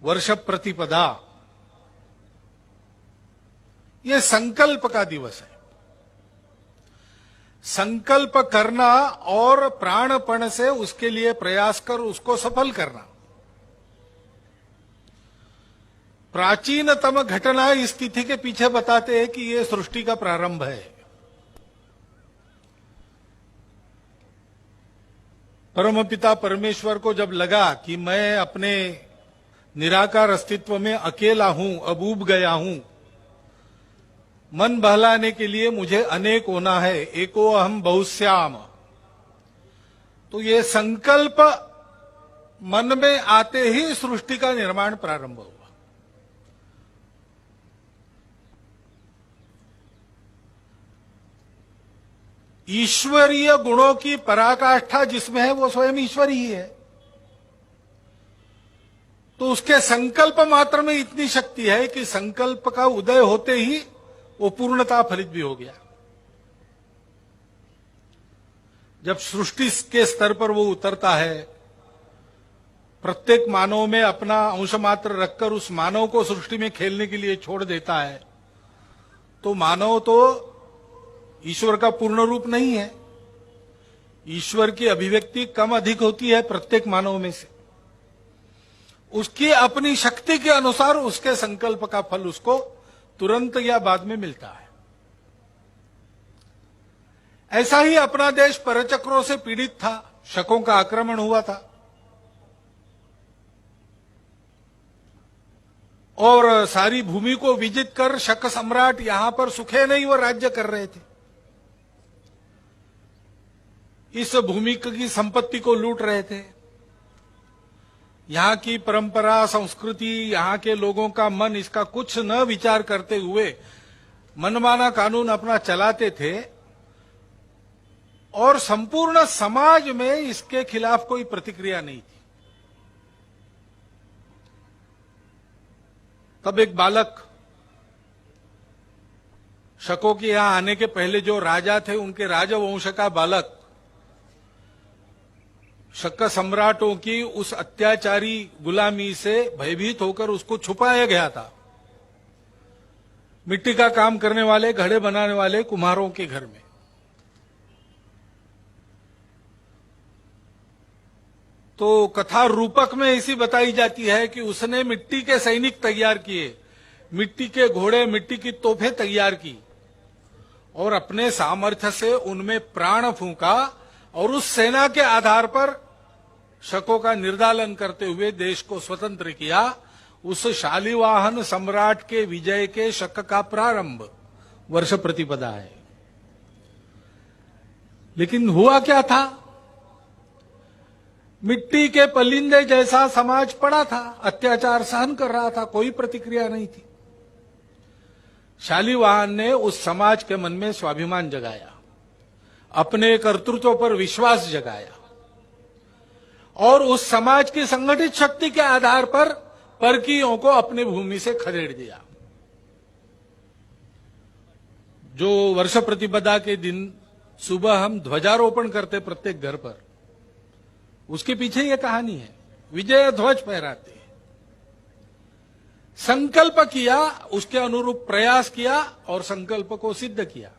वर्ष प्रतिपदा, ये संकल्प का दिवस है। संकल्प करना और प्राणपण से उसके लिए प्रयास कर उसको सफल करना। प्राचीनतम घटना इस तिथि के पीछे बताते हैं कि यह सृष्टि का प्रारंभ है। परमपिता परमेश्वर को जब लगा कि मैं अपने निराकार अस्तित्व में अकेला हूं, अब ऊब गया हूं, मन बहलाने के लिए मुझे अनेक होना है, एको अहम बहुश्याम, तो ये संकल्प मन में आते ही सृष्टि का निर्माण प्रारंभ हुआ। ईश्वरीय गुणों की पराकाष्ठा जिसमें है वो स्वयं ईश्वर ही है, तो उसके संकल्प मात्र में इतनी शक्ति है कि संकल्प का उदय होते ही वो पूर्णता फलित भी हो गया। जब सृष्टि के स्तर पर वो उतरता है, प्रत्येक मानव में अपना अंश मात्र रखकर उस मानव को सृष्टि में खेलने के लिए छोड़ देता है, तो मानव तो ईश्वर का पूर्ण रूप नहीं है। ईश्वर की अभिव्यक्ति कम अधिक होती है प्रत्येक मानव में से। उसकी अपनी शक्ति के अनुसार उसके संकल्प का फल उसको तुरंत या बाद में मिलता है। ऐसा ही अपना देश परचक्रों से पीड़ित था, शकों का आक्रमण हुआ था, और सारी भूमि को विजित कर शक सम्राट यहां पर सुखे नहीं वो राज्य कर रहे थे। इस भूमि की संपत्ति को लूट रहे थे। यहां की परंपरा, संस्कृति, यहां के लोगों का मन, इसका कुछ न विचार करते हुए मनमाना कानून अपना चलाते थे, और संपूर्ण समाज में इसके खिलाफ कोई प्रतिक्रिया नहीं थी। तब एक बालक, शकों के यहां आने के पहले जो राजा थे उनके राजवंश का बालक, शक सम्राटों की उस अत्याचारी गुलामी से भयभीत होकर उसको छुपाया गया था मिट्टी का काम करने वाले, घड़े बनाने वाले कुम्हारों के घर में। तो कथा रूपक में ऐसी बताई जाती है कि उसने मिट्टी के सैनिक तैयार किए, मिट्टी के घोड़े, मिट्टी की तोपें तैयार की, और अपने सामर्थ्य से उनमें प्राण फूंका, और उस सेना के आधार पर शकों का निर्दालन करते हुए देश को स्वतंत्र किया। उस शालिवाहन सम्राट के विजय के शक का प्रारंभ वर्ष प्रतिपदा है। लेकिन हुआ क्या था? मिट्टी के पलिंदे जैसा समाज पड़ा था, अत्याचार सहन कर रहा था, कोई प्रतिक्रिया नहीं थी। शालिवाहन ने उस समाज के मन में स्वाभिमान जगाया, अपने कर्तृत्व पर विश्वास जगाया, और उस समाज की संगठित शक्ति के आधार पर परकीयों को अपनी भूमि से खदेड़ दिया। जो वर्ष प्रतिपदा के दिन सुबह हम ध्वजारोपण करते प्रत्येक घर पर, उसके पीछे यह कहानी है। विजय ध्वज फहराते, संकल्प किया, उसके अनुरूप प्रयास किया और संकल्प को सिद्ध किया।